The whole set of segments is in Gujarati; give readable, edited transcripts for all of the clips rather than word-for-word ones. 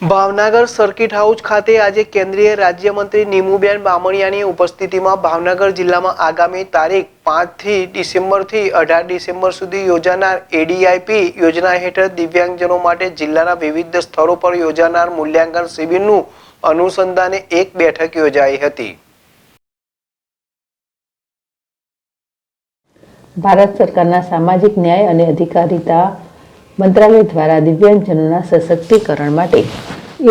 ભાવનગર સર્કિટ હાઉસ ખાતે આજે કેન્દ્રીય રાજ્યમંત્રી નીમુબેન બામણિયાની ઉપસ્થિતિમાં ભાવનગર જિલ્લામાં આગામી તારીખ 5 ડિસેમ્બરથી 18 ડિસેમ્બર સુધી યોજાનાર એડીઆઈપી યોજના હેઠળ દિવ્યાંગજનો માટે જિલ્લાના વિવિધ સ્થળો પર યોજાનાર મૂલ્યાંકન શિબિરનું અનુસંધાને એક બેઠક યોજાઈ હતી। ભારત સરકારના સામાજિક ન્યાય અને અધિકારિતા મંત્રાલય દ્વારા દિવ્યાંગજનોના સશક્તિકરણ માટે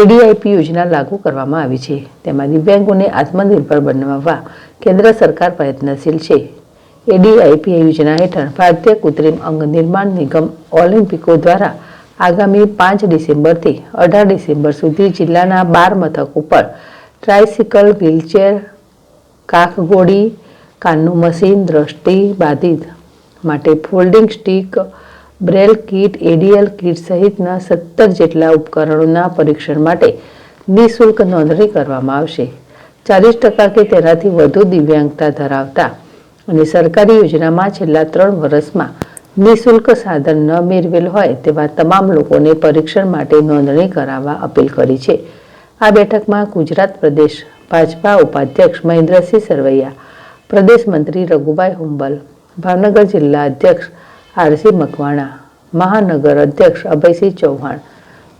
એડીઆઈપી યોજના લાગુ કરવામાં આવી છે। તેમાં દિવ્યાંગોને આત્મનિર્ભર બનાવવા કેન્દ્ર સરકાર પ્રયત્નશીલ છે। એડીઆઈપી યોજના હેઠળ ભારતીય કૃત્રિમ અંગ નિર્માણ નિગમ ઓલિમ્પિકો દ્વારા આગામી 5 ડિસેમ્બરથી 18 ડિસેમ્બર સુધી જિલ્લાના 12 મથક ઉપર ટ્રાયસિકલ, વ્હીલચેર, કાખગોળી, કાનનું મશીન, દ્રષ્ટિ બાધિત માટે folding stick, braille kit, ADL kit સહિતના 17 જેટલા ઉપકરણોના પરીક્ષણ માટે નિઃશુલ્ક નોંધણી કરવામાં આવશે। 40% કે તેનાથી વધુ દિવ્યાંગતા ધરાવતા અને સરકારી યોજનામાં છેલ્લા 3 વર્ષમાં નિઃશુલ્ક સાધન ન મેળવેલ હોય તેવા તમામ લોકોને પરીક્ષણ માટે નોંધણી કરાવવા અપીલ કરી છે। આ બેઠકમાં ગુજરાત પ્રદેશ ભાજપા ઉપાધ્યક્ષ મહેન્દ્રસિંહ સરવૈયા, પ્રદેશ મંત્રી રઘુભાઈ હુંબલ, ભાવનગર જિલ્લા અધ્યક્ષ આરસી મકવાણા, મહાનગર અધ્યક્ષ અભયસિંહ ચૌહાણ,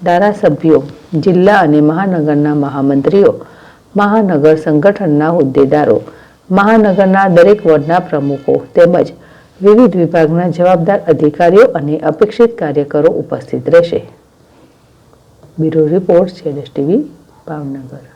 ધારાસભ્યો, જિલ્લા અને મહાનગરના મહામંત્રીઓ, મહાનગર સંગઠનના હોદ્દેદારો, મહાનગરના દરેક વોર્ડના પ્રમુખો તેમજ વિવિધ વિભાગના જવાબદાર અધિકારીઓ અને અપેક્ષિત કાર્યકરો ઉપસ્થિત રહેશે। Bureau report, ZSTV, Bhavnagar.